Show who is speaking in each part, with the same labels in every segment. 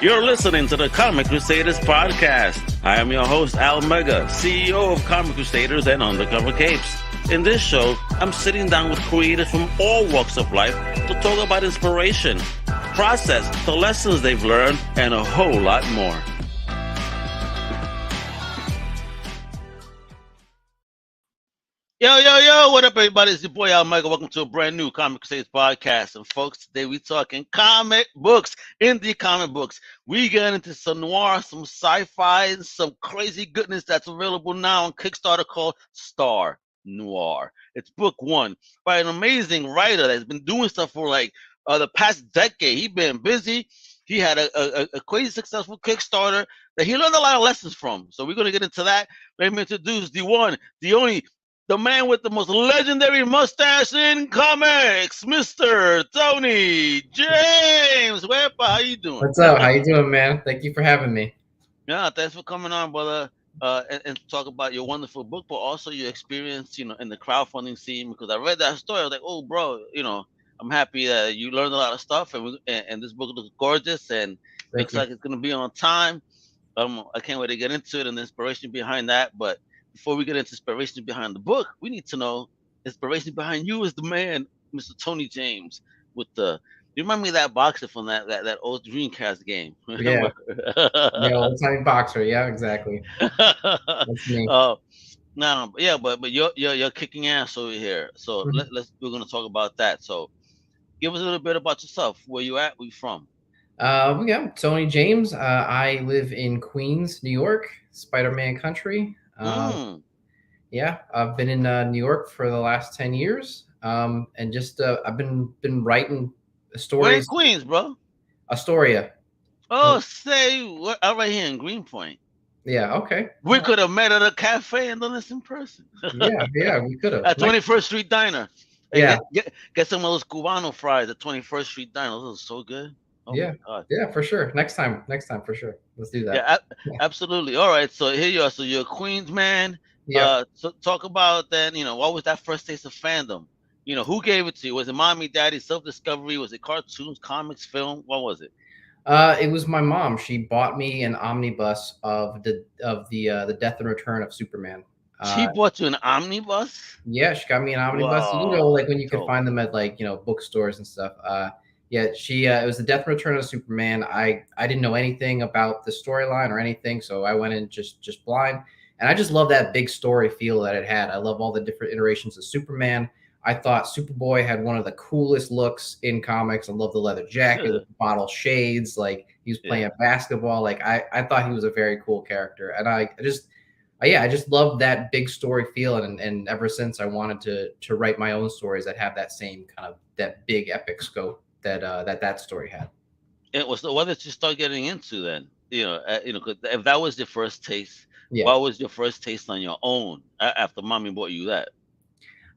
Speaker 1: You're listening to the Comic Crusaders Podcast. I am your host, Al Mega, CEO of Comic Crusaders and Undercover Capes. In this show, I'm sitting down with creators from all walks of life to talk about inspiration, process, the lessons they've learned, and a whole lot more. Yo, what up, everybody? It's your boy, Al Mega. Welcome to a brand new Comic Crusaders podcast. And folks, today we talking comic books, indie comic books. We get into some noir, some sci-fi, and some crazy goodness that's available now on Kickstarter called Star Noir. It's book one by an amazing writer that's been doing stuff for like the past decade. He's been busy. He had a crazy successful Kickstarter that he learned a lot of lessons from. So we're going to get into that. Let me introduce the one, the only, the man with the most legendary mustache in comics, Mr. Tony James. Wepa, how you doing?
Speaker 2: What's up? How you doing, man? Thank you for having me.
Speaker 1: Yeah, thanks for coming on, brother. And talk about your wonderful book, but also your experience, in the crowdfunding scene. Because I read that story, I was like, oh, bro, I'm happy that you learned a lot of stuff, and this book looks gorgeous and looks like it's gonna be on time. I can't wait to get into it and the inspiration behind that, but before we get into inspiration behind the book, we need to know inspiration behind you as the man, Mr. Tony James. You remind me of that boxer from that old Dreamcast game.
Speaker 2: Yeah, old time boxer. Yeah, exactly. That's me.
Speaker 1: But you're kicking ass over here. So we're gonna talk about that. So give us a little bit about yourself. Where you at? Where you from?
Speaker 2: Yeah, Tony James. I live in Queens, New York, Spider-Man country. Yeah, I've been in New York for the last 10 years. And just I've been writing stories.
Speaker 1: Where in Queens, bro?
Speaker 2: Astoria.
Speaker 1: Oh, I'm right here in Greenpoint.
Speaker 2: Yeah, okay.
Speaker 1: We could have met at a cafe and done this in person.
Speaker 2: yeah, we could have.
Speaker 1: At 21st Street Diner.
Speaker 2: Yeah.
Speaker 1: Get some of those Cubano fries at 21st Street Diner. Those are so good. Oh
Speaker 2: yeah.
Speaker 1: My God.
Speaker 2: Yeah, for sure. Next time for sure. Let's do that.
Speaker 1: Yeah, absolutely. All right. So here you are. So you're a Queens man.
Speaker 2: Yeah.
Speaker 1: So talk about then, what was that first taste of fandom? Who gave it to you? Was it mommy, daddy, self-discovery? Was it cartoons, comics, film? What was it?
Speaker 2: It was my mom. She bought me an omnibus of the Death and Return of Superman.
Speaker 1: She bought you an omnibus?
Speaker 2: Yeah, she got me an omnibus.
Speaker 1: Wow.
Speaker 2: Like when you could find them at bookstores and stuff. Yeah, it was the Death and Return of Superman. I didn't know anything about the storyline or anything, so I went in just blind. And I just love that big story feel that it had. I love all the different iterations of Superman. I thought Superboy had one of the coolest looks in comics. I love the leather jacket with the bottle shades. Like he was playing basketball. Like I thought he was a very cool character. And I just love that big story feel. And ever since I wanted to write my own stories that have that same kind of that big epic scope that story had.
Speaker 1: It was what did you start getting into then? If that was your first taste,
Speaker 2: yeah.
Speaker 1: What was your first taste on your own after mommy bought you that?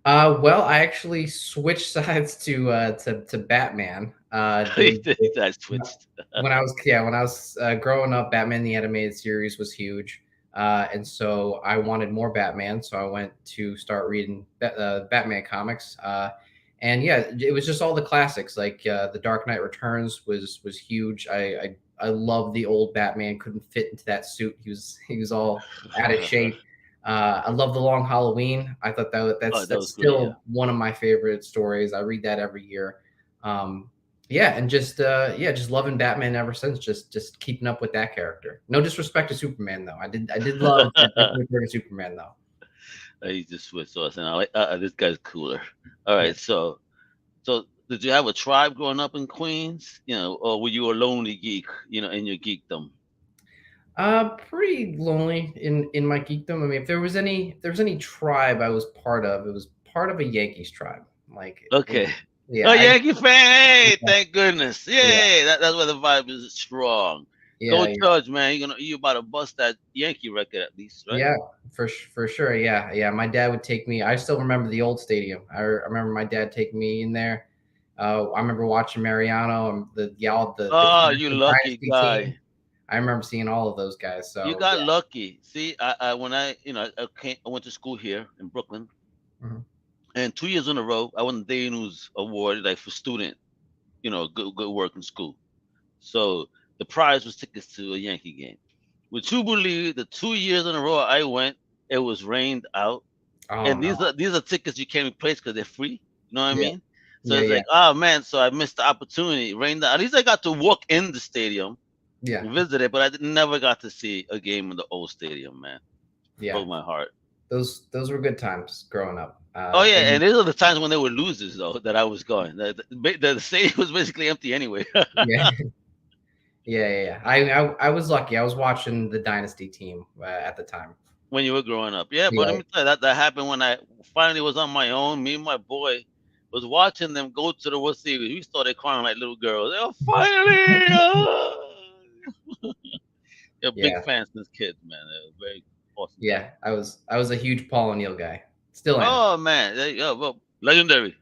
Speaker 2: Well, I actually switched sides to Batman.
Speaker 1: I switched.
Speaker 2: When I was growing up, Batman the Animated Series was huge, and so I wanted more Batman. So I went to start reading Batman comics. And yeah, it was just all the classics. Like The Dark Knight Returns was huge. I love the old Batman. Couldn't fit into that suit. He was all out of shape. I love The Long Halloween. I thought that's still one of my favorite stories. I read that every year. And just loving Batman ever since. Just keeping up with that character. No disrespect to Superman though. I did love Superman though.
Speaker 1: He just switched us, and I like this guy's cooler. All right, so did you have a tribe growing up in Queens? Or were you a lonely geek? In your geekdom.
Speaker 2: Pretty lonely in my geekdom. I mean, if there was any tribe I was part of, it was part of a Yankees tribe. Like
Speaker 1: okay. Yankee fan. Hey, thank goodness. Yay. Yeah. That's where the vibe is strong. Don't judge, man. You about to bust that Yankee record at least, right?
Speaker 2: Yeah, for sure. Yeah. My dad would take me. I still remember the old stadium. I remember my dad taking me in there. I remember watching Mariano and the
Speaker 1: lucky guy.
Speaker 2: Team. I remember seeing all of those guys. So
Speaker 1: you got lucky. See, I went to school here in Brooklyn, and 2 years in a row I won the Day News Award, like for student, good work in school. So the prize was tickets to a Yankee game. Would you believe the 2 years in a row I went, it was rained out,
Speaker 2: Oh
Speaker 1: and
Speaker 2: no.
Speaker 1: these are tickets you can't replace because they're free. You know what I
Speaker 2: Yeah.
Speaker 1: mean? So
Speaker 2: Yeah.
Speaker 1: it's
Speaker 2: Yeah.
Speaker 1: like, oh man, so I missed the opportunity. It rained out. At least I got to walk in the stadium
Speaker 2: Yeah.
Speaker 1: and visit it, but never got to see a game in the old stadium. Man,
Speaker 2: Yeah.
Speaker 1: broke my heart.
Speaker 2: Those were good times growing up.
Speaker 1: Oh yeah,
Speaker 2: And
Speaker 1: and these are the times when they were losers though that I was going. The stadium was basically empty anyway.
Speaker 2: yeah. Yeah. I was lucky. I was watching the dynasty team at the time.
Speaker 1: When you were growing up. Yeah, but let
Speaker 2: Yeah.
Speaker 1: me tell you, that happened when I finally was on my own. Me and my boy was watching them go to the World Series. We started crying like little girls. Oh, finally! They're big
Speaker 2: Yeah.
Speaker 1: fans since kids, man. They're very awesome time.
Speaker 2: Yeah. I was a huge Paul O'Neill guy. Still am.
Speaker 1: Oh man, well, legendary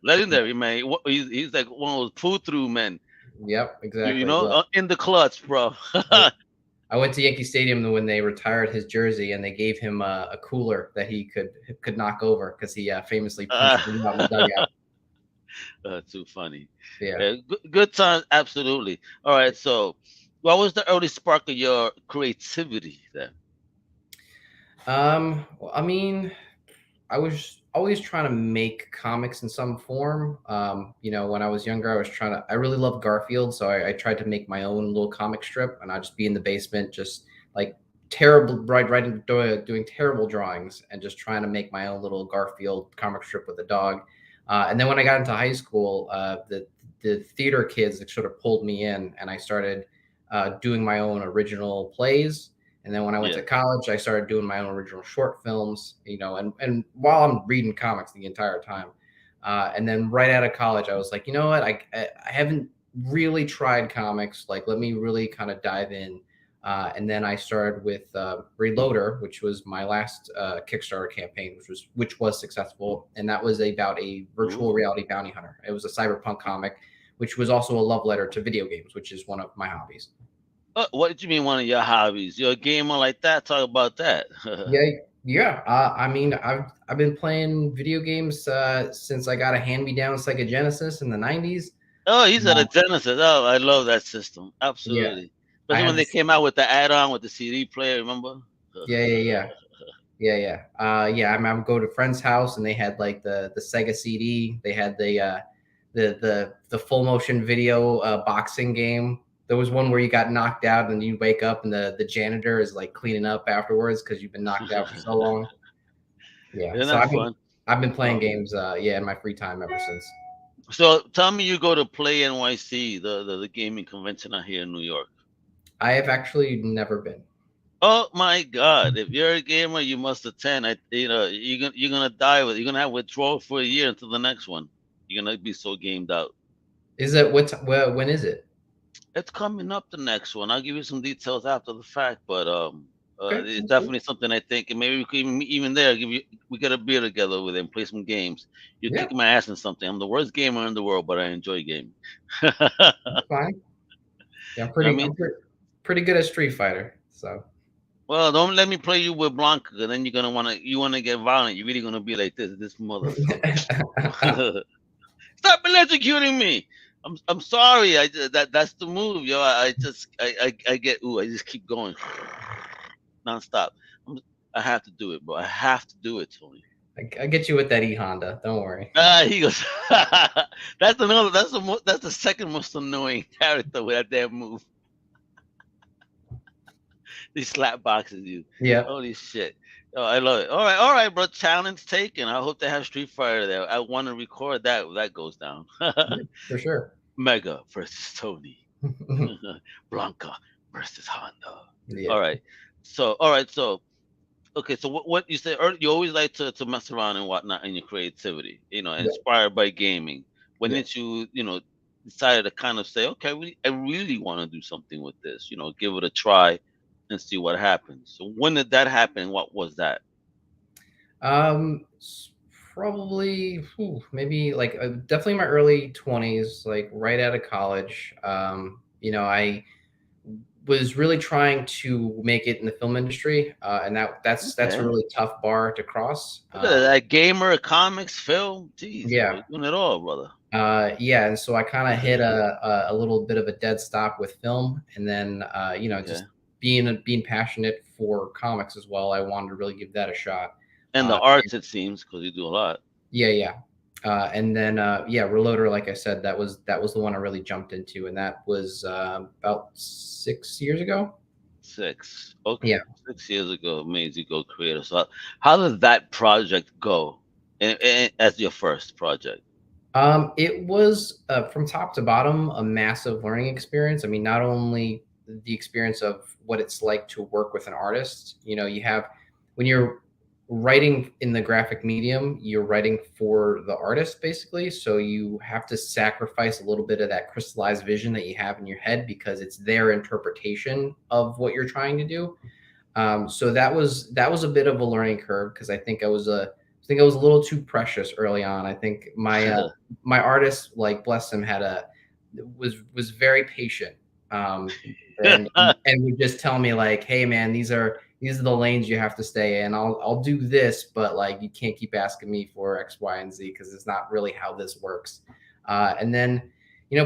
Speaker 1: man. He's like one of those pull through men.
Speaker 2: Yep.
Speaker 1: You
Speaker 2: Exactly.
Speaker 1: know,
Speaker 2: Well,
Speaker 1: in the clutch, bro.
Speaker 2: I went to Yankee Stadium when they retired his jersey, and they gave him a cooler that he could knock over because he famously punched him out in the dugout.
Speaker 1: Too funny.
Speaker 2: Yeah.
Speaker 1: Yeah, good times, absolutely. All right, so what was the early spark of your creativity then?
Speaker 2: Well, I mean, I was always trying to make comics in some form. When I was younger, I really loved Garfield, so I tried to make my own little comic strip, and I'd just be in the basement, just like terrible, writing, doing terrible drawings, and just trying to make my own little Garfield comic strip with a dog. And then when I got into high school, the theater kids like, sort of pulled me in, and I started doing my own original plays. And then when I went
Speaker 1: Yeah.
Speaker 2: to college, I started doing my own original short films, and while I'm reading comics the entire time. And then right out of college, I was like, you know what? I haven't really tried comics. Like, let me really kind of dive in. And then I started with Reloader, which was my last Kickstarter campaign, which was successful, and that was about a virtual
Speaker 1: Ooh.
Speaker 2: reality bounty hunter. It was a cyberpunk comic, which was also a love letter to video games, which is one of my hobbies.
Speaker 1: What did you mean one of your hobbies? You're a gamer like that? Talk about that.
Speaker 2: Yeah, yeah. I mean, I've been playing video games since I got a hand-me-down Sega Genesis in the '90s.
Speaker 1: Oh, he's at a
Speaker 2: Uh,
Speaker 1: Genesis. Oh, I love that system.
Speaker 2: yeah,
Speaker 1: Absolutely.
Speaker 2: I
Speaker 1: Especially
Speaker 2: had
Speaker 1: when they
Speaker 2: this.
Speaker 1: came out with the add-on with the CD player, remember?
Speaker 2: Yeah. I would go to friend's house and they had like the Sega CD. They had the full motion video boxing game. There was one where you got knocked out and you wake up and the janitor is like cleaning up afterwards because you've been knocked out for so long. Yeah,
Speaker 1: Isn't
Speaker 2: so
Speaker 1: that fun?
Speaker 2: I've been playing
Speaker 1: Oh.
Speaker 2: games in my free time ever since.
Speaker 1: So tell me you go to Play NYC, the gaming convention out here in New York.
Speaker 2: I have actually never been.
Speaker 1: Oh my God! If you're a gamer, you must attend. You're gonna die with. You're gonna have withdrawal for a year until the next one. You're gonna be so gamed out.
Speaker 2: Is it when is it?
Speaker 1: It's coming up the next one. I'll give you some details after the fact, but
Speaker 2: Okay,
Speaker 1: it's
Speaker 2: sounds good.
Speaker 1: definitely something I think, and maybe we could even there give you. We get a beer together with it and play some games. You're
Speaker 2: Yeah,
Speaker 1: kicking my ass in something. I'm the worst gamer in the world, but I enjoy gaming.
Speaker 2: that's fine. Yeah, I'm
Speaker 1: I
Speaker 2: pretty
Speaker 1: mean,
Speaker 2: I'm pretty good at Street Fighter. So
Speaker 1: well, don't let me play you with Blanca, 'cause then you wanna get violent. You're really gonna be like this motherfucker. Stop electrocuting me. I'm sorry. That's the move, yo. I get I just keep going nonstop. I'm, I have to do it, bro. I have to do it, Tony.
Speaker 2: I get you with that E Honda. Don't worry.
Speaker 1: He goes. That's another. That's the second most annoying character with that damn move. He slap boxes you.
Speaker 2: Yeah,
Speaker 1: Holy shit. Oh, I love it. All right, bro. Challenge taken. I hope they have Street Fighter there. I want to record that. That goes down.
Speaker 2: yeah, for sure.
Speaker 1: Mega versus Tony. Blanca versus Honda.
Speaker 2: Yeah,
Speaker 1: All right. So okay. So what you said earlier, you always like to mess around and whatnot in your creativity.
Speaker 2: yeah,
Speaker 1: Inspired by gaming. When
Speaker 2: yeah.
Speaker 1: did you decided to kind of say, okay, I really want to do something with this. Give it a try and see what happens. So when did that happen? What was that?
Speaker 2: Probably maybe like definitely my early 20s, like right out of college. I was really trying to make it in the film industry, and that's a
Speaker 1: Okay.
Speaker 2: really tough bar to cross.
Speaker 1: Look at that gamer, comics, film. Jeez, boy,
Speaker 2: Yeah,
Speaker 1: you're doing it all, brother.
Speaker 2: yeah, and so I kind of hit a little bit of a dead stop with film, and then
Speaker 1: Okay.
Speaker 2: just being passionate for comics as well. I wanted to really give that a shot.
Speaker 1: And the
Speaker 2: Uh,
Speaker 1: arts, it seems, because you do a lot.
Speaker 2: yeah, yeah, and then yeah, Reloader, like I said, that was the one I really jumped into, and that was about 6 years ago.
Speaker 1: 6. Okay.
Speaker 2: Yeah.
Speaker 1: 6 years ago, made you go creator. So how did that project go? As your first project?
Speaker 2: It was from top to bottom a massive learning experience. I mean, not only the experience of what it's like to work with an artist. You have when you're writing in the graphic medium, you're writing for the artist basically. So you have to sacrifice a little bit of that crystallized vision that you have in your head because it's their interpretation of what you're trying to do. So that was a bit of a learning curve because I think I was a little too precious early on. I think my artist, like bless him, was very patient, and would just tell me like, hey man, these are the lanes you have to stay in. I'll do this, but like you can't keep asking me for X, Y, and Z because it's not really how this works. And then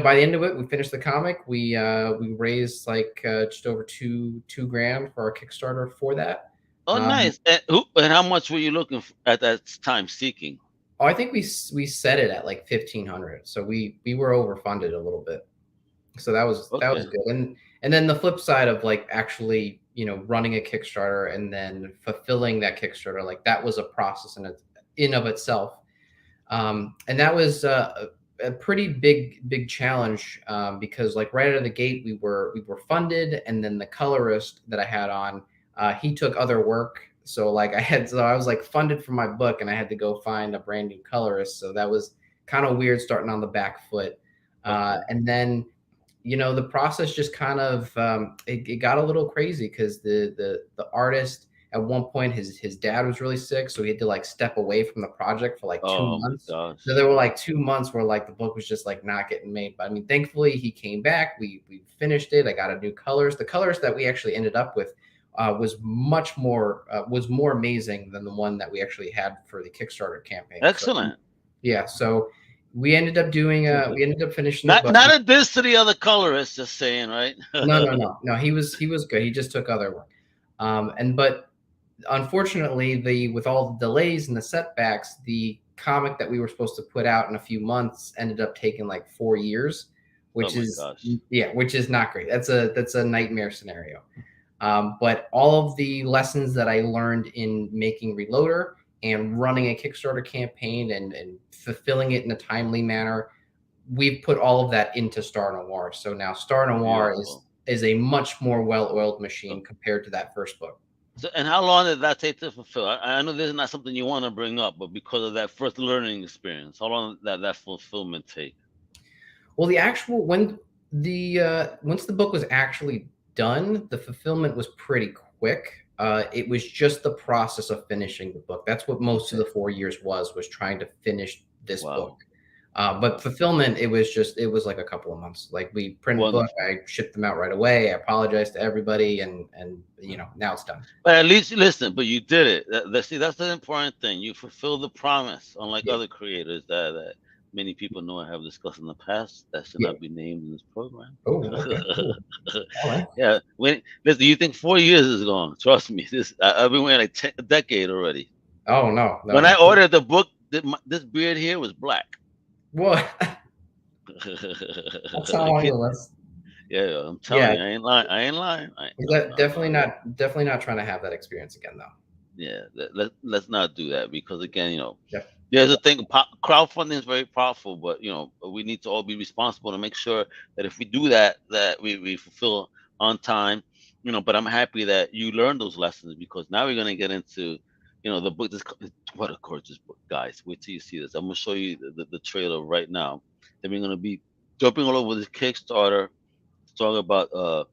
Speaker 2: by the end of it, we finished the comic. We raised like just over two grand for our Kickstarter for that.
Speaker 1: Oh,
Speaker 2: Um,
Speaker 1: nice. And how much were you looking at that time seeking?
Speaker 2: I think we set it at like 1,500, so we were overfunded a little bit. So that was
Speaker 1: Okay.
Speaker 2: good. And then the flip side of like actually running a Kickstarter and then fulfilling that Kickstarter, like that was a process in of itself. And that was a pretty big challenge because like right out of the gate we were funded, and then the colorist that I had on, he took other work. So like I was like funded for my book, and I had to go find a brand new colorist. So that was kind of weird starting on the back foot.
Speaker 1: Okay.
Speaker 2: And then the process just kind of it got a little crazy because the artist at one point his dad was really sick, so he had to like step away from the project for like two
Speaker 1: Oh my
Speaker 2: months. So
Speaker 1: gosh.
Speaker 2: there were like 2 months where like the book was just like not getting made. But I mean, thankfully he came back. We finished it. I got a new colors. The colors that we actually ended up with was more amazing than the one that we actually had for the Kickstarter campaign. So
Speaker 1: Excellent.
Speaker 2: yeah, so we ended up finishing the
Speaker 1: Not
Speaker 2: book.
Speaker 1: not a diss to the other colorists, just saying, right?
Speaker 2: No, no, no, no. He was good. He just took other work, and but unfortunately, the with all the delays and the setbacks, the comic that we were supposed to put out in a few months ended up taking like 4 years,
Speaker 1: Oh
Speaker 2: which
Speaker 1: my
Speaker 2: is
Speaker 1: gosh.
Speaker 2: yeah, which is not great. That's a nightmare scenario. But all of the lessons that I learned in making Reloader and running a Kickstarter campaign and fulfilling it in a timely manner, we've put all of that into Star Noir. So now Star Noir is
Speaker 1: Beautiful.
Speaker 2: is a much more well-oiled
Speaker 1: So,
Speaker 2: machine compared to that first book.
Speaker 1: and how long did that take to fulfill? I know this is not something you want to bring up, but because of that first learning experience, how long did that fulfillment take?
Speaker 2: Well, the actual when the once the book was actually done, the fulfillment was pretty quick. It was just the process of finishing the book. That's what most of
Speaker 1: Okay.
Speaker 2: the 4 years was trying to finish this book.
Speaker 1: Wow.
Speaker 2: But fulfillment, it was like a couple of months. Like we printed the book,
Speaker 1: Wonderful.
Speaker 2: I shipped them out right away. I apologized to everybody, and now it's done.
Speaker 1: But at least listen, but you did it. See, that's the important thing. You fulfilled the promise, unlike
Speaker 2: Yeah,
Speaker 1: other creators that many people know and have discussed in the past that should
Speaker 2: yeah.
Speaker 1: not be named in this program.
Speaker 2: Oh, okay, cool. All right.
Speaker 1: Yeah. When listen, you think 4 years is gone? Trust me. I've been waiting like a decade already.
Speaker 2: Oh no, no,
Speaker 1: When I
Speaker 2: no.
Speaker 1: ordered the book, this beard here was black.
Speaker 2: What? That's how
Speaker 1: I
Speaker 2: long it
Speaker 1: kid,
Speaker 2: was.
Speaker 1: yeah, I'm telling
Speaker 2: Yeah,
Speaker 1: you, I ain't lying. I ain't lying.
Speaker 2: that
Speaker 1: No, no,
Speaker 2: definitely
Speaker 1: no.
Speaker 2: not trying to have that experience again though.
Speaker 1: Yeah, let's not do that because again,
Speaker 2: Yep.
Speaker 1: there's a thing. Crowdfunding is very powerful, but we need to all be responsible to make sure that if we do that, that we fulfill on time. But I'm happy that you learned those lessons because now we're gonna get into, the book. What a gorgeous book, guys! Wait till you see this. I'm gonna show you the trailer right now. Then we're gonna be jumping all over this Kickstarter, talking about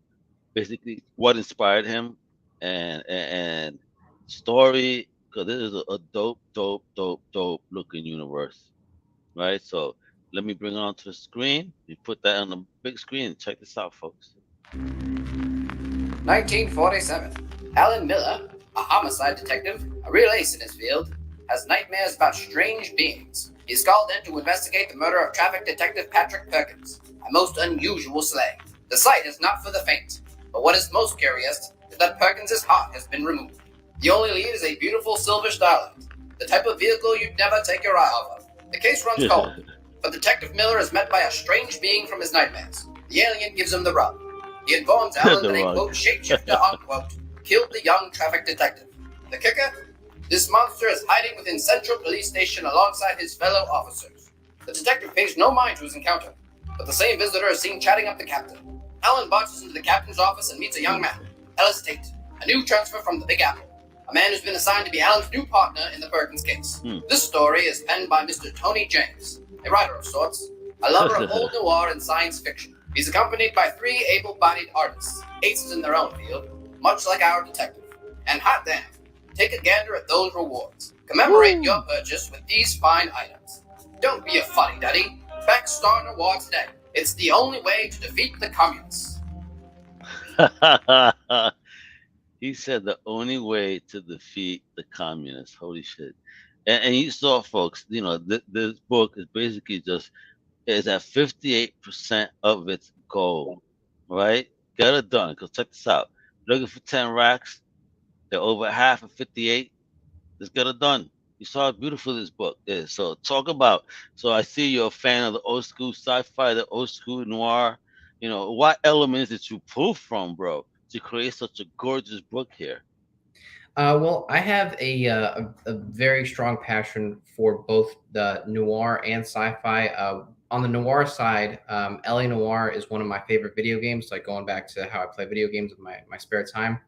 Speaker 1: basically what inspired him and story because this is a dope looking universe, right? So let me bring it onto the screen. We put that on the big screen. Check this out, folks.
Speaker 2: 1947. Alan Miller, a homicide detective, a real ace in his field, has nightmares about strange beings. He is called in to investigate the murder of traffic detective Patrick Perkins, a most unusual slaying. The sight is not for the faint, but what is most curious is that Perkins's heart has been removed. The only lead is a beautiful silver starlight, the type of vehicle you'd never take your eye off of. The case runs cold, but Detective Miller is met by a strange being from his nightmares. The alien gives him the rub. He informs Alan that a, quote, shapeshifter, unquote, killed the young traffic detective. The kicker? This monster is hiding within Central Police Station alongside his fellow officers. The detective pays no mind to his encounter, but the same visitor is seen chatting up the captain. Alan marches into the captain's office and meets a young man, Ellis Tate, a new transfer from the Big Apple, a man who's been assigned to be Alan's new partner in the Perkins case. This story is penned by Mr. Tony James, a writer of sorts, a lover of old noir and science fiction. He's accompanied by 3 able-bodied artists, aces in their own field, much like our detective. And hot damn, take a gander at those rewards. Commemorate your purchase with these fine items. Don't be a fuddy-duddy. Back Star Noir today. It's the only way to defeat the communists.
Speaker 1: He said the only way to defeat the communists. Holy shit. And you saw, folks, this book is basically is at 58% of its goal, right? Get it done. Because check this out. Looking for 10 racks. They're over half of 58. Let's get it done. You saw how beautiful this book is. So so I see you're a fan of the old school sci-fi, the old school noir. What elements did you pull from, bro, to create such a gorgeous book here?
Speaker 2: Well, I have a very strong passion for both the noir and sci-fi. On the noir side, LA Noir is one of my favorite video games. Like going back to how I play video games in my spare time.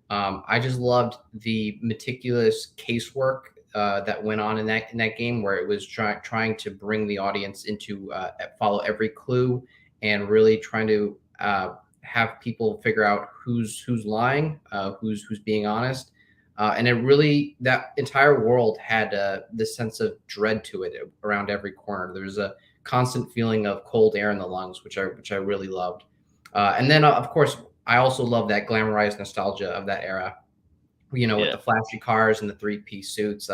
Speaker 2: I just loved the meticulous casework that went on in that game, where it was trying to bring the audience into follow every clue and really trying to have people figure out who's lying, who's being honest. And it really, that entire world had this sense of dread to it around every corner. There was a constant feeling of cold air in the lungs, which I really loved. And then, of course, I also love that glamorized nostalgia of that era. With the flashy cars and the 3-piece suits,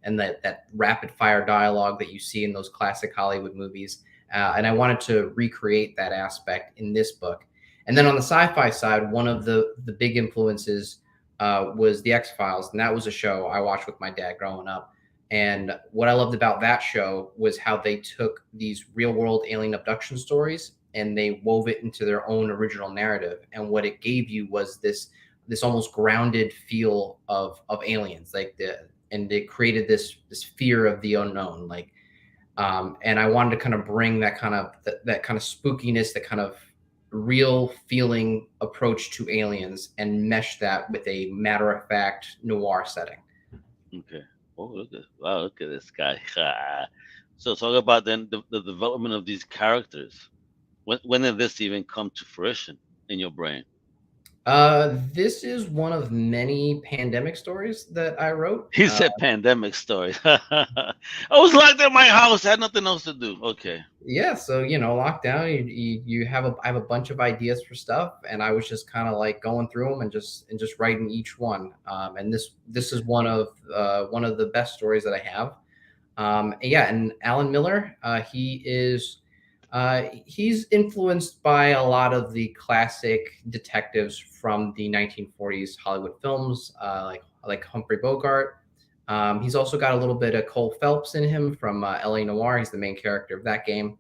Speaker 2: and that rapid fire dialogue that you see in those classic Hollywood movies. And I wanted to recreate that aspect in this book. And then on the sci-fi side, one of the big influences was the X-Files, and that was a show I watched with my dad growing up. And what I loved about that show was how they took these real-world alien abduction stories and they wove it into their own original narrative. And what it gave you was this almost grounded feel of aliens, and they created this fear of the unknown, and I wanted to kind of bring that kind of spookiness, that kind of real feeling approach to aliens and mesh that with a matter-of-fact noir setting.
Speaker 1: Okay. Oh, look at this guy. So talk about then the development of these characters. When did this even come to fruition in your brain?
Speaker 2: This is one of many pandemic stories that I wrote.
Speaker 1: He said pandemic story. I was locked in my house, had nothing else to do. Okay.
Speaker 2: Yeah, so lockdown, I have a bunch of ideas for stuff, and I was just kind of like going through them and just writing each one. And this is one of the best stories that I have. And Alan Miller, he's influenced by a lot of the classic detectives from the 1940s Hollywood films, like Humphrey Bogart. He's also got a little bit of Cole Phelps in him from LA Noir. He's the main character of that game.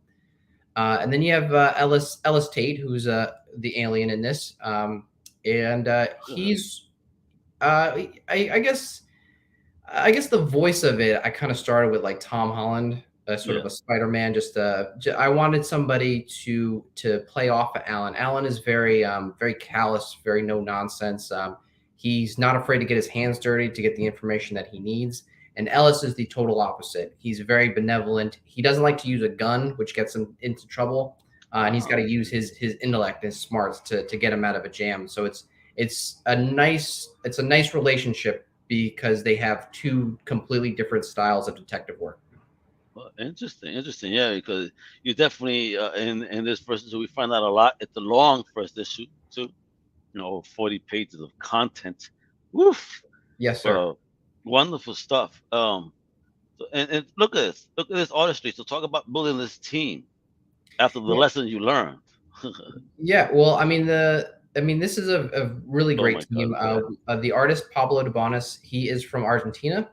Speaker 2: And then you have Ellis Tate, who's the alien in this. He's, I guess the voice of it, I kind of started with like Tom Holland, sort of a Spider-Man. I wanted somebody to play off of Alan. Alan is very callous, very no nonsense. He's not afraid to get his hands dirty to get the information that he needs. And Ellis is the total opposite. He's very benevolent. He doesn't like to use a gun, which gets him into trouble. And he's got to use his intellect and smarts to get him out of a jam. So it's a nice relationship because they have two completely different styles of detective work.
Speaker 1: Well, interesting. Yeah, because you definitely in this first issue we find out a lot. It's a long first issue too. 40 pages of content. Woof.
Speaker 2: Yes, sir.
Speaker 1: Well, wonderful stuff. And look at this. Look at this artistry. So talk about building this team after the
Speaker 2: Yeah.
Speaker 1: lessons you learned.
Speaker 2: Yeah, well, this is a really
Speaker 1: Oh my
Speaker 2: great
Speaker 1: God,
Speaker 2: team.
Speaker 1: look at that.
Speaker 2: The artist Pablo Debonis, he is from Argentina,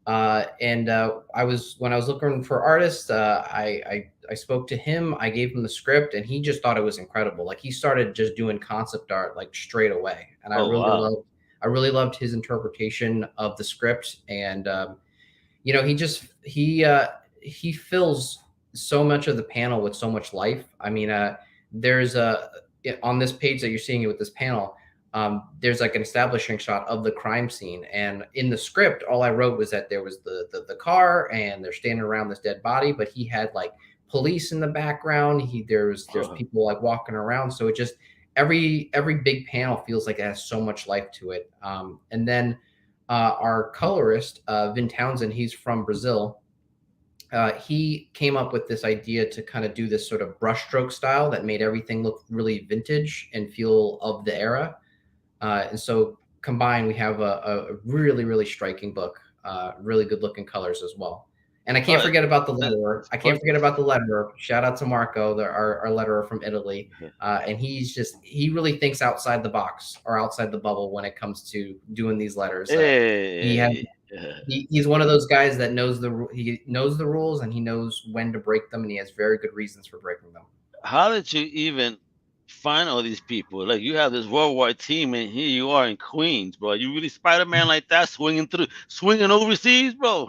Speaker 2: and I was when I was looking for artists, I spoke to him. I gave him the script, and he just thought it was incredible. Like he started just doing concept art like straight away, and
Speaker 1: Oh wow.
Speaker 2: I really loved his interpretation of the script, and he fills so much of the panel with so much life. There's a on this page that you're seeing it with this panel. There's like an establishing shot of the crime scene, and in the script, all I wrote was that there was the car, and they're standing around this dead body, but he had like police in the background. There's people like walking around, so it just every big panel feels like it has so much life to it. And then our colorist, Vin Townsend, he's from Brazil. He came up with this idea to kind of do this sort of brushstroke style that made everything look really vintage and feel of the era. And so combined, we have a really, really striking book, really good looking colors as well. And I can't
Speaker 1: Oh,
Speaker 2: forget about the
Speaker 1: it's
Speaker 2: letterer. I can't forget
Speaker 1: gorgeous.
Speaker 2: about the letterer. Shout out to Marco, our letterer from Italy. And he really thinks outside the box or outside the bubble when it comes to doing these letters. He has
Speaker 1: Hey.
Speaker 2: he's one of those guys that he knows the rules, and he knows when to break them, and he has very good reasons for breaking them.
Speaker 1: How did you even find all these people? Like you have this worldwide team, and here you are in Queens, bro. You really Spider Man like that, swinging overseas, bro.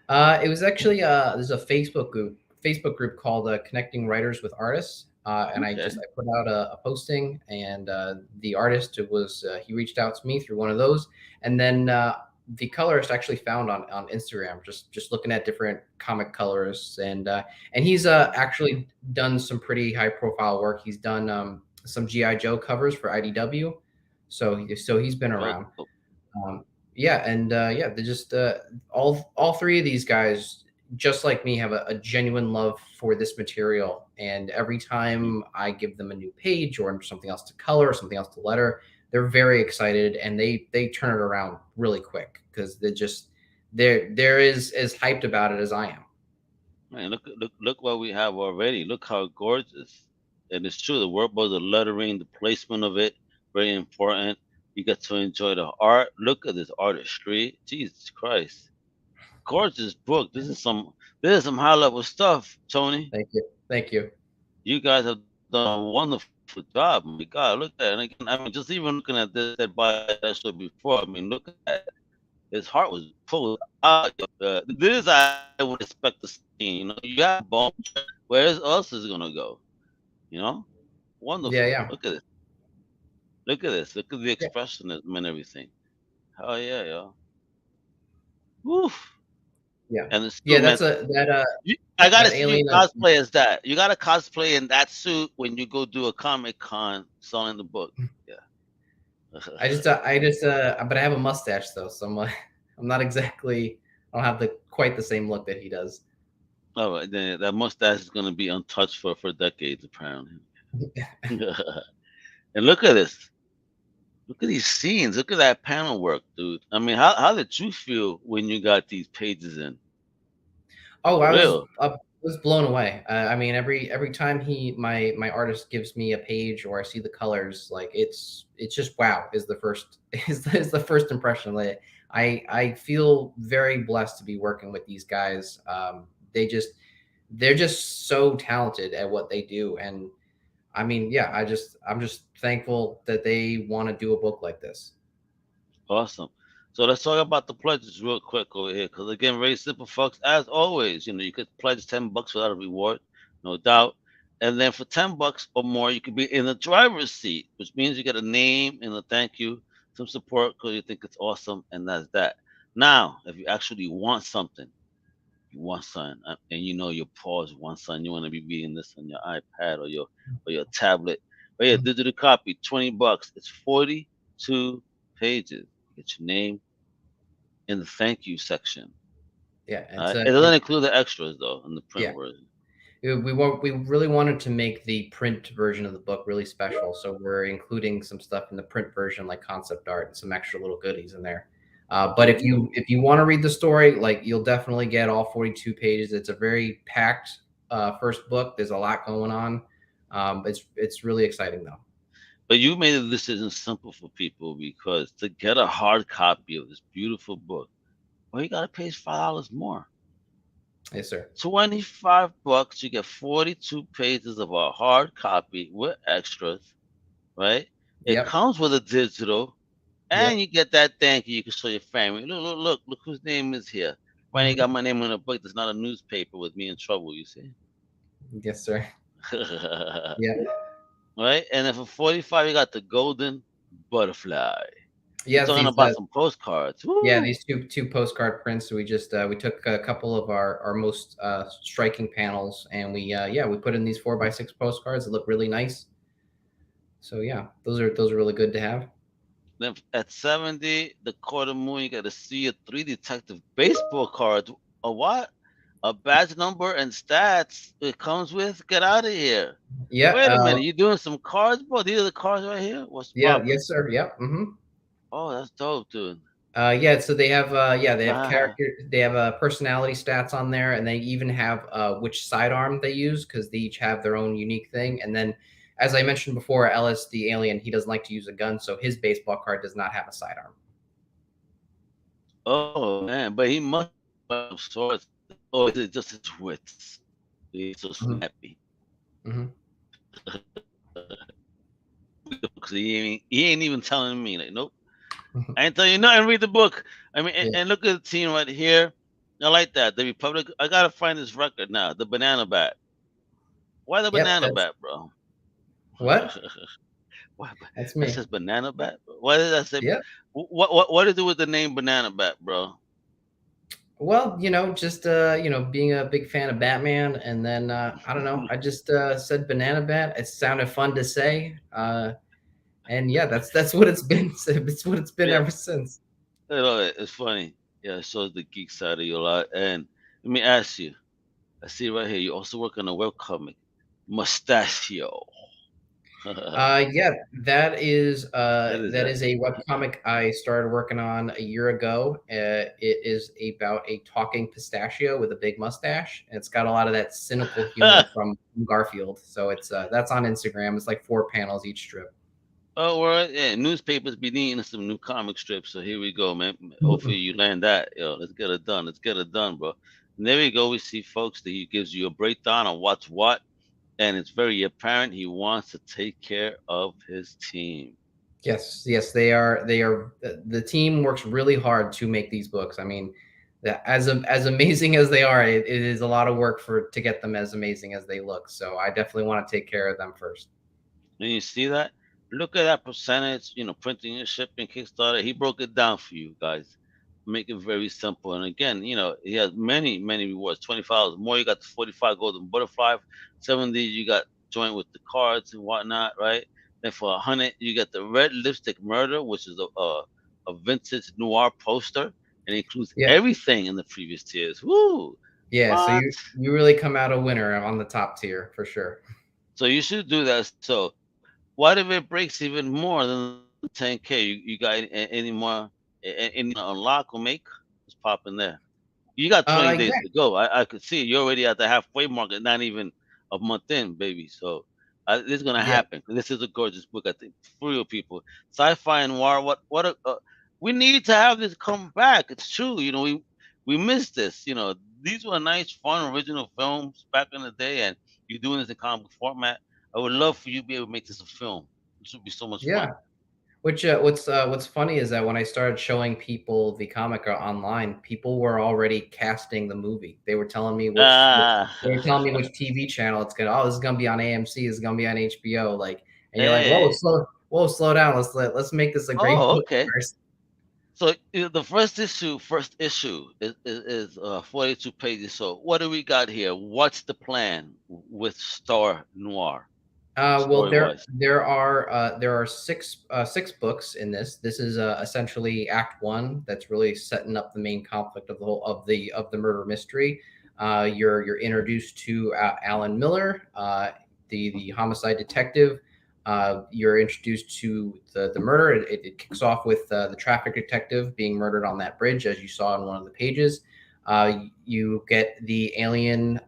Speaker 2: It was actually there's a Facebook group called Connecting Writers with Artists, and
Speaker 1: Okay.
Speaker 2: I put out a posting, and the artist he reached out to me through one of those, and then the colorist actually found on Instagram, just looking at different comic colorists, and he's actually done some pretty high profile work. He's done some GI Joe covers for IDW, so he's been
Speaker 1: Oh,
Speaker 2: around.
Speaker 1: oh,
Speaker 2: Yeah, and yeah, they just all three of these guys, just like me, have a genuine love for this material. And every
Speaker 1: mhm.
Speaker 2: time I give them a new page or something else to color, or something else to letter, they're very excited, and they turn it around really quick because they're as hyped about it as I am.
Speaker 1: Man, look what we have already. Look how gorgeous. And it's true, the work the lettering, the placement of it, very important. You get to enjoy the art. Look at this artistry. Jesus Christ. Gorgeous book. This is some high level stuff, Tony.
Speaker 2: Thank you, thank you.
Speaker 1: You guys have done a wonderful job. My God, look at that. And again, I mean, just even looking at this that by that showed before, I mean, look at that. His heart was pulled out. This I would expect to see. You have bone. Where else is it gonna go? You know,
Speaker 2: Yeah,
Speaker 1: wonderful.
Speaker 2: yeah,
Speaker 1: Look at this. Look at this. Look at the
Speaker 2: yeah,
Speaker 1: expressionism and everything. Oh yeah, yo. Woof.
Speaker 2: yeah,
Speaker 1: And it's
Speaker 2: yeah.
Speaker 1: still meant. I gotta
Speaker 2: That
Speaker 1: see you
Speaker 2: alien.
Speaker 1: cosplay as that. You gotta cosplay in that suit when you go do a Comic Con selling the book. Yeah.
Speaker 2: But I have a mustache though, so I'm not exactly. I don't have the quite the same look that he does.
Speaker 1: All right, then that mustache is gonna be untouched for decades, apparently. And look at this. Look at these scenes. Look at that panel work, dude. I mean, how did you feel when you got these pages in?
Speaker 2: Oh,
Speaker 1: For real.
Speaker 2: I was blown away. I mean, every time my artist gives me a page or I see the colors, like it's just wow is the first is the first impression. Like I feel very blessed to be working with these guys. They're just so talented at what they do, and I mean, yeah, I'm just thankful that they want to do a book like this.
Speaker 1: Awesome. So let's talk about the pledges real quick over here. Because again, very simple, folks. As always, you could pledge $10 without a reward, no doubt. And then for $10 or more, you could be in the driver's seat, which means you get a name and a thank you, some support because you think it's awesome, and that's that. Now, if you actually want something, you want something, and you know your pause want something, you want to be reading this on your iPad or your tablet. But yeah, digital copy, $20. It's 42 pages. Get your name in the thank you section.
Speaker 2: Yeah,
Speaker 1: It doesn't include the extras though in the print
Speaker 2: yeah.
Speaker 1: version.
Speaker 2: We really wanted to make the print version of the book really special, so we're including some stuff in the print version, like concept art and some extra little goodies in there. But
Speaker 1: Ooh.
Speaker 2: if you want to read the story, like you'll definitely get all 42 pages. It's a very packed first book. There's a lot going on. It's really exciting though.
Speaker 1: But you made the decision simple for people because to get a hard copy of this beautiful book, well, you gotta pay $5 more.
Speaker 2: Yes, sir.
Speaker 1: $25, you get 42 pages of a hard copy with extras, right? It
Speaker 2: Yep.
Speaker 1: comes with a digital, and
Speaker 2: Yep.
Speaker 1: you get that thank you. You can show your family. Look whose name is here. Finally got my name on a book. There's not a newspaper with me in trouble. You see,
Speaker 2: Yes, sir. Yeah.
Speaker 1: right? And then for 45, you got the golden butterfly. You're
Speaker 2: Yeah.
Speaker 1: talking
Speaker 2: These
Speaker 1: about some postcards.
Speaker 2: Yeah,
Speaker 1: Woo!
Speaker 2: these two postcard prints. We just we took a couple of our most striking panels, and we put in these 4x6 postcards that look really nice. So yeah, those are really good to have.
Speaker 1: Then at 70, the quarter moon, you got to see your three detective baseball cards. A what? A badge number and stats it comes with? Get out of here.
Speaker 2: Yeah,
Speaker 1: Wait a minute, you doing some cards, bro? These are the cards right here? What's
Speaker 2: yeah,
Speaker 1: popping?
Speaker 2: yes, sir. Yep.
Speaker 1: Oh, that's dope, dude.
Speaker 2: Yeah, so they have they have
Speaker 1: Ah,
Speaker 2: character, they have personality stats on there, and they even have which sidearm they use because they each have their own unique thing. And then, as I mentioned before, Ellis the alien, he doesn't like to use a gun, so his baseball card does not have a sidearm.
Speaker 1: oh, man, but he must have swords. Oh, is it just his wits? He's so
Speaker 2: hmm
Speaker 1: snappy.
Speaker 2: hmm
Speaker 1: Because he ain't even telling me, like, nope. I ain't telling you nothing. Read the book. I mean,
Speaker 2: Yeah.
Speaker 1: and look at the team right here. I like that. The Republic. I gotta find this record now. The banana bat. Why the
Speaker 2: Yep.
Speaker 1: banana
Speaker 2: That's
Speaker 1: bat, bro?
Speaker 2: what.
Speaker 1: Why?
Speaker 2: That's
Speaker 1: That
Speaker 2: me.
Speaker 1: says banana bat. Why did I say?
Speaker 2: Yep.
Speaker 1: What to do with the name banana bat, bro?
Speaker 2: Well, just being a big fan of Batman, and then I don't know, I just said banana bat. It sounded fun to say, and yeah, that's what it's been. It's what it's been
Speaker 1: Yeah,
Speaker 2: ever since.
Speaker 1: it's funny. Yeah, it shows the geek side of you a lot. And let me ask you. I see right here. You also work on a webcomic, Mustachio. What
Speaker 2: Yeah,
Speaker 1: is
Speaker 2: that
Speaker 1: that?
Speaker 2: is a webcomic I started working on a year ago. It is about a talking pistachio with a big mustache, and it's got a lot of that cynical humor from Garfield. So it's that's on Instagram. It's like 4 panels each strip.
Speaker 1: Oh, well, yeah. Newspapers be needing some new comic strips, so here we go, man. Hopefully you land that. Yo, let's get it done. Let's get it done, bro. And there we go. We see folks that he gives you a breakdown on what's what, and it's very apparent he wants to take care of his team.
Speaker 2: Yes, yes, they are. They are. The team works really hard to make these books. I mean, as amazing as they are, it is a lot of work for to get them as amazing as they look. So I definitely want to take care of them first.
Speaker 1: And you see that? Look at that percentage, printing and shipping, Kickstarter. He broke it down for you guys. Make it very simple. And again, he has many, many rewards. 25 more, you got the 45 golden butterfly. 70, you got joint with the cards and whatnot, right? Then for 100, you get the red lipstick murder, which is a vintage noir poster, and it includes
Speaker 2: Yeah,
Speaker 1: everything in the previous tiers. Woo!
Speaker 2: yeah. So
Speaker 1: What?
Speaker 2: you really come out a winner on the top tier for sure.
Speaker 1: So you should do that. So what if it breaks even more than 10K? You got any more any unlock or make? Just pop in there. You got 20 days
Speaker 2: Yeah.
Speaker 1: to go. I could see you're already at the halfway mark, and not even a month in, baby. So this is gonna
Speaker 2: Yeah.
Speaker 1: happen. This is a gorgeous book. I think for real people, sci-fi and noir. We need to have this come back. It's true. We missed this. These were nice, fun, original films back in the day, and you're doing this in comic format. I would love for you to be able to make this a film. This would be so much
Speaker 2: Yeah.
Speaker 1: fun.
Speaker 2: What's funny is that when I started showing people the comic online, people were already casting the movie. They were telling me
Speaker 1: Ah,
Speaker 2: which TV channel it's gonna. Oh, this is gonna be on AMC. This is gonna be on HBO. Like, and you're like,
Speaker 1: hey.
Speaker 2: whoa, slow down. Let's make this a great
Speaker 1: Oh,
Speaker 2: book
Speaker 1: okay.
Speaker 2: first.
Speaker 1: So the first issue is 42 pages. So what do we got here? What's the plan with Star Noir,
Speaker 2: Well,
Speaker 1: story wise?
Speaker 2: there are six books in this. This is essentially Act One. That's really setting up the main conflict of the whole of the murder mystery. You're introduced to Alan Miller, the homicide detective. You're introduced to the murder. It kicks off with the traffic detective being murdered on that bridge, as you saw in one of the pages. You get the alien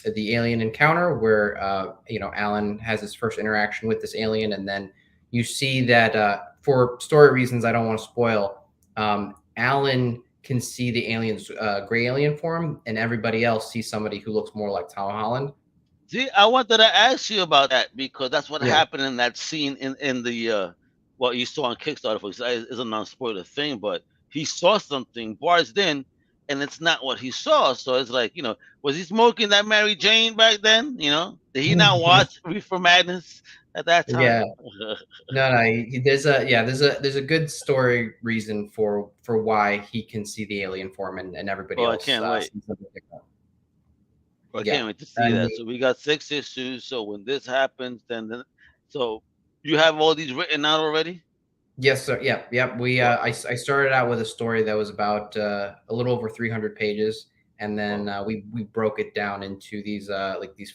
Speaker 2: encounter where Alan has his first interaction with this alien, and then you see that for story reasons I don't want to spoil. Alan can see the alien's gray alien form, and everybody else sees somebody who looks more like Tom Holland.
Speaker 1: See, I wanted to ask you about that because that's what
Speaker 2: Yeah,
Speaker 1: happened in that scene in the what you saw on Kickstarter. For example, it's a non-spoiler thing, but he saw something barged in, and it's not what he saw. So it's like, was he smoking that Mary Jane back then? Did he not watch Reefer Madness at that time?
Speaker 2: yeah. No, no. There's a good story reason for why he can see the alien form, and everybody
Speaker 1: Oh, I
Speaker 2: else
Speaker 1: can't wait.
Speaker 2: sees something different.
Speaker 1: I
Speaker 2: Yeah,
Speaker 1: can't wait to see
Speaker 2: and
Speaker 1: that. So we got 6 issues. So when this happens, then so you have all these written out already?
Speaker 2: yes, sir. Yeah, yeah.
Speaker 1: Well,
Speaker 2: I started out with a story that was about a little over 300 pages, and then
Speaker 1: well,
Speaker 2: we broke it down into these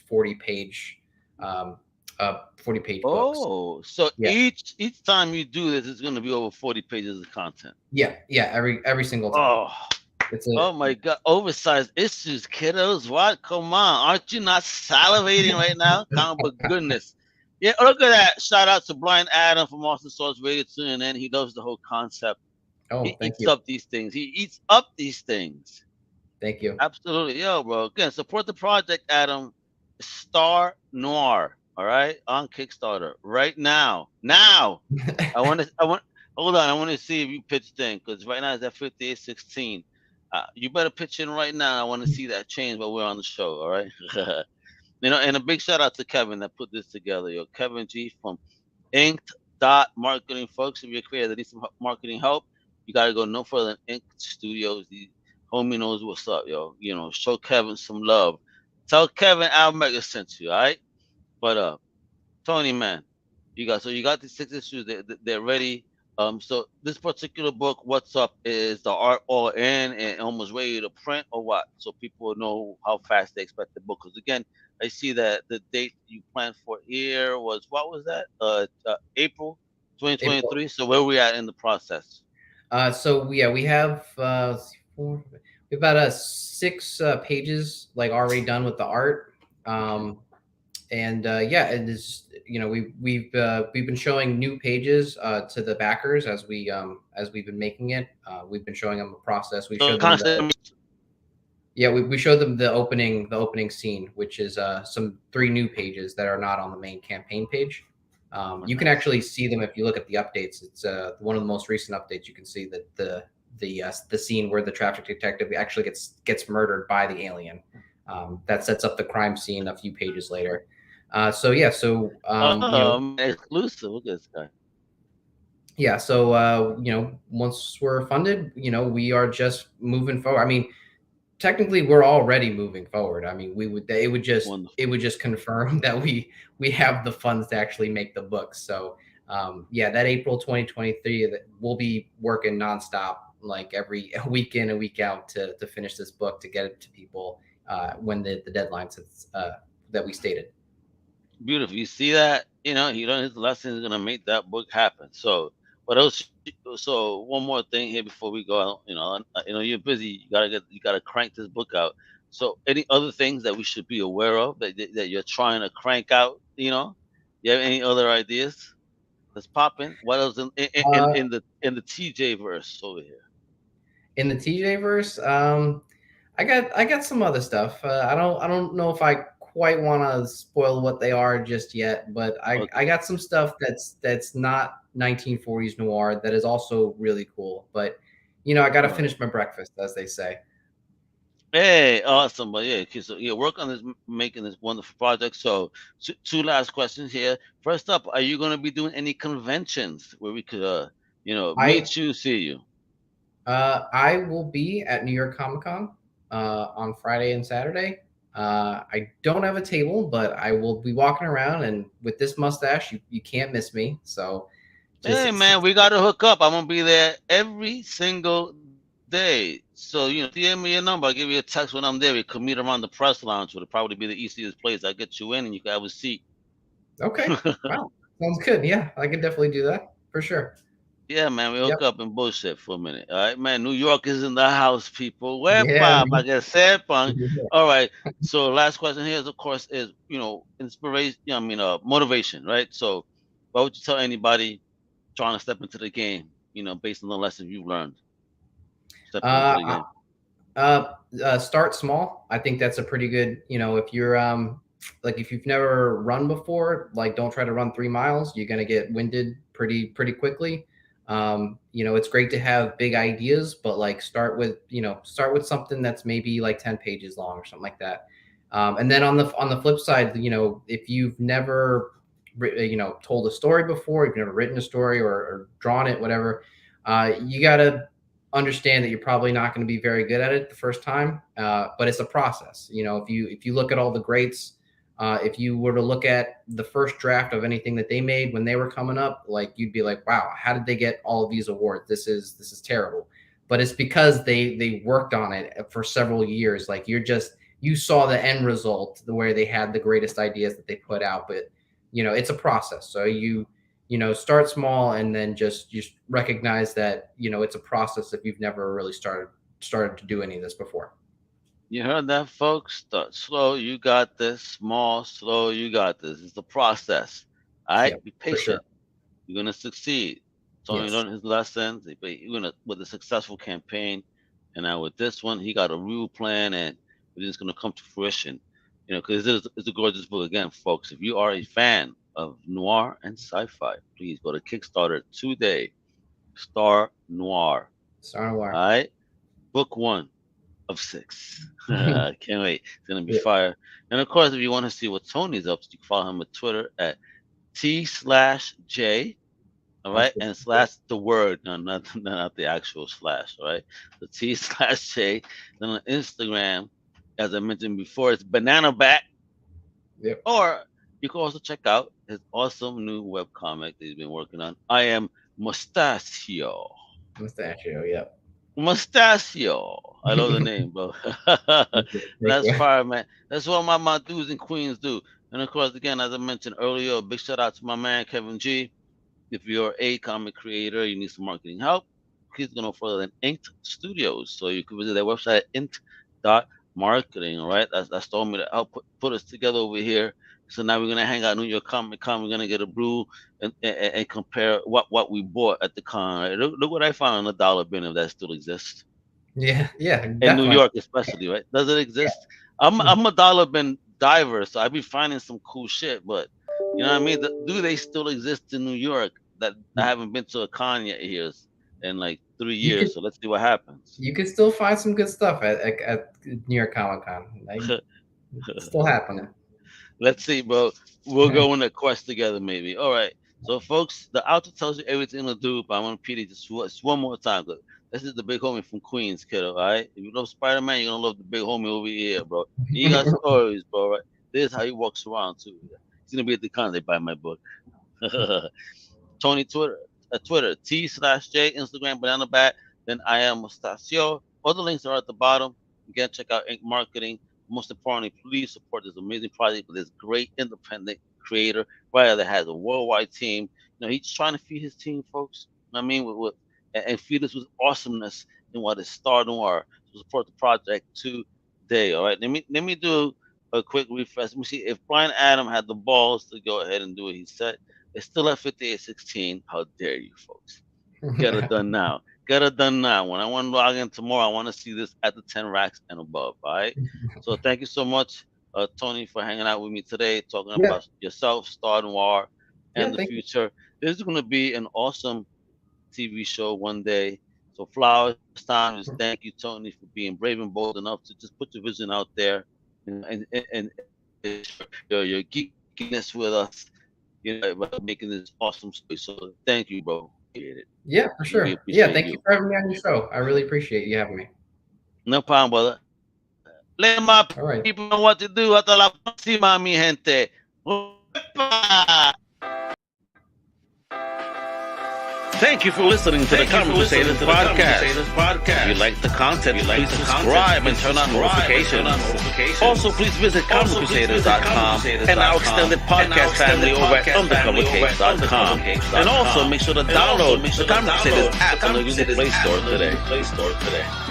Speaker 2: 40 page books.
Speaker 1: oh, so
Speaker 2: Yeah,
Speaker 1: each time you do this, it's going to be over 40 pages of content.
Speaker 2: yeah. Every single time.
Speaker 1: Oh,
Speaker 2: It's a
Speaker 1: oh my God, oversized issues, kiddos. What? Come on, aren't you not salivating right now? Comic book goodness. Yeah, look at that. Shout out to Brian Adam from Austin Source Radio CNN. He loves the whole concept.
Speaker 2: oh,
Speaker 1: He
Speaker 2: thank
Speaker 1: eats
Speaker 2: you,
Speaker 1: up these things. He eats up these things.
Speaker 2: thank you.
Speaker 1: Absolutely. Yo, bro. Again, support the project, Adam. Star Noir. All right. On Kickstarter. Right now. Now. Hold on. I want to see if you pitched in because right now it's at 58.16. You better pitch in right now. I want to see that change while we're on the show. All right. And a big shout out to Kevin that put this together. Yo, Kevin G from Inked Dot Marketing, folks. If you're a creator that needs some marketing help, you got to go no further than Inked Studios. The homie knows what's up, yo. Show Kevin some love. Tell Kevin Al Mega sent you, all right? But Tony, man, you got these 6 issues. They're ready. So this particular book, What's Up, is the art all in and almost ready to print, or what? So people know how fast they expect the book. Because again, I see that the date you planned for here was, what was that? April
Speaker 2: April.
Speaker 1: 2023. So where we at in the process?
Speaker 2: So yeah, we have we have about 6 pages like already done with the art.
Speaker 1: Okay.
Speaker 2: And yeah, it is. We've been showing new pages to the backers as we've been making it. We've been showing them the process. We
Speaker 1: So
Speaker 2: showed them
Speaker 1: constantly.
Speaker 2: we showed them the opening scene, which is some 3 new pages that are not on the main campaign page. You can
Speaker 1: Nice.
Speaker 2: actually see them if you look at the updates. It's one of the most recent updates. You can see that the scene where the traffic detective actually gets murdered by the alien. That sets up the crime scene a few pages later. So yeah, so
Speaker 1: Exclusive. Look at this guy.
Speaker 2: yeah, so once we're funded, we are just moving forward. I mean, technically, we're already moving forward. I mean, it
Speaker 1: Wonderful.
Speaker 2: would just confirm that we have the funds to actually make the book. So yeah, that April 2023, that we'll be working nonstop, like every week in and week out to finish this book to get it to people when the deadline that we stated.
Speaker 1: Beautiful. You see that? He learned his lesson is gonna make that book happen. So what else? So one more thing here before we go out. You're busy. You gotta crank this book out. So any other things that we should be aware of that you're trying to crank out? You have any other ideas? Let's pop in. What else
Speaker 2: Uh,
Speaker 1: in the TJ verse over here?
Speaker 2: in the TJ verse, I got some other stuff. I don't know if I quite want to spoil what they are just yet, but I
Speaker 1: Okay.
Speaker 2: got some stuff that's not 1940s noir that is also really cool. But I got to
Speaker 1: All right.
Speaker 2: finish my breakfast, as they say.
Speaker 1: Hey, awesome. But yeah, okay, so yeah, work on this, making this wonderful project. So, two last questions here. First up, are you going to be doing any conventions where we could,
Speaker 2: I
Speaker 1: meet you, see you?
Speaker 2: I will be at New York Comic Con on Friday and Saturday. I don't have a table, but I will be walking around, and with this mustache, you can't miss me. So
Speaker 1: Hey,
Speaker 2: just
Speaker 1: man, we got to hook up. I'm going to be there every single day. day. So, DM me your number. I'll give you a text when I'm there. We could meet around the press lounge. It'll probably be the easiest place. I'll get you in and you can have a seat.
Speaker 2: Okay. Wow. Sounds good. Yeah, I could definitely do that for sure.
Speaker 1: Yeah, man, we hook
Speaker 2: Yep.
Speaker 1: up and bullshit for a minute. All right, man. New York is in the house, people.
Speaker 2: Yeah.
Speaker 1: Wepa, I guess, sepan. All right. So, last question here is, of course, is inspiration. Motivation, right? So, what would you tell anybody trying to step into the game? Based on the lessons you've learned, stepping into the
Speaker 2: Uh,
Speaker 1: game.
Speaker 2: Start small. I think that's a pretty good, if you're like if you've never run before, like don't try to run 3 miles. You're gonna get winded pretty quickly. It's great to have big ideas, but like start with something that's maybe like 10 pages long or something like that. And then on the flip side, if you've never told a story before, you've never written a story or drawn it, whatever, you gotta understand that you're probably not going to be very good at it the first time, but it's a process. If you look at all the greats, if you were to look at the first draft of anything that they made when they were coming up, like you'd be like, wow, how did they get all of these awards? This is terrible. But it's because they worked on it for several years. Like you saw the end result where they had the greatest ideas that they put out, but it's a process. So start small and then just recognize that it's a process if you've never really started to do any of this before.
Speaker 1: You heard that, folks? Start slow. You got this. Small, slow. You got this. It's a process. All
Speaker 2: Yeah,
Speaker 1: right. Be
Speaker 2: for sure.
Speaker 1: patient. You're gonna succeed. Tony
Speaker 2: Yes.
Speaker 1: learned his lessons. You're gonna with a successful campaign, and now with this one, he got a real plan, and it's gonna come to fruition. Because it's a gorgeous book. Again, folks, if you are a fan of noir and sci-fi, please go to Kickstarter today. Star Noir.
Speaker 2: Star Noir.
Speaker 1: All right. Book 1 of 6. Can't wait. It's gonna be
Speaker 2: Yeah.
Speaker 1: fire. And of course, if you want to see what Tony's up to, you can follow him on Twitter at T/J. All right, and slash the word, no, not the actual slash. All right, the T/J. Then on Instagram, as I mentioned before, it's Banana Bat.
Speaker 2: Yep.
Speaker 1: Or you can also check out his awesome new webcomic that he's been working on. I am Mustachio.
Speaker 2: Mustachio. Yep.
Speaker 1: Mustachio. I love the name, bro.
Speaker 2: Thank
Speaker 1: That's
Speaker 2: you.
Speaker 1: fire, man. That's what my dudes and queens do. And of course, again, as I mentioned earlier, a big shout out to my man Kevin G. If you're a comic creator, you need some marketing help, please go no further than Inked Studios. So you can visit their website at inked.marketing. All right, that's told me to help put us together over here. So now we're gonna hang out at New York Comic Con. We're gonna get a brew and compare what we bought at the con. Right? Look what I found on the dollar bin, if that still exists
Speaker 2: Yeah. Yeah.
Speaker 1: in New
Speaker 2: Definitely.
Speaker 1: York, especially. Right? Does it exist? I'm a dollar bin diver, so I be finding some cool shit. But you know what I mean? Do they still exist in New York? That I haven't been to a con yet here in like 3
Speaker 2: You could
Speaker 1: years. So let's see what happens.
Speaker 2: you could still find some good stuff at New York Comic Con. Like, it's still happening.
Speaker 1: Let's see, bro. We'll go on a quest together, maybe. All right. So, folks, the outro tells you everything to do, but I want to repeat it just one more time. This is the big homie from Queens, kiddo. All right. If you love Spider Man, you're gonna love the big homie over here, bro. He got stories, bro. Right? This is how he walks around too. He's gonna be at the con. They buy my book. Tony Twitter T/J, Instagram Banana Bat. Then I am Mustacio. All the links are at the bottom. Again, check out Ink Marketing. Most importantly, please support this amazing project with this great independent creator, right? That has a worldwide team. He's trying to feed his team, folks. You know what I mean, and feed us with awesomeness in what is Star Noir. So support the project today. All right. Let me do a quick refresh. Let me see if Brian Adam had the balls to go ahead and do what he said. It's still at 58.16. How dare you, folks? Get it done now. Get it done now. When I want to log in tomorrow, I want to see this at the 10 racks and above. All right. So thank you so much, Tony, for hanging out with me today, talking
Speaker 2: Yeah.
Speaker 1: about yourself, Star Noir, and the
Speaker 2: Thank you.
Speaker 1: future. This is going to be an awesome TV show one day. So flowers time is thank you, Tony, for being brave and bold enough to just put your vision out there and your geekiness with us, about making this awesome story. So thank you, bro. Appreciate it.
Speaker 2: Yeah, for
Speaker 1: We
Speaker 2: sure. Yeah,
Speaker 1: appreciate
Speaker 2: thank
Speaker 1: you.
Speaker 2: you for having me on your show. I really appreciate you having me.
Speaker 1: No problem, brother. Let my
Speaker 2: All right.
Speaker 1: people know what to do. Hasta la próxima, mi gente. Uepa! Thank you for listening to the Comic Crusaders Podcast. If you like the content, please subscribe and turn on notifications. Also, please visit comiccrusaders.shop and our extended podcast family over at undercover.com. And also, make sure to download the Comic Crusaders app on the Google Play Store today.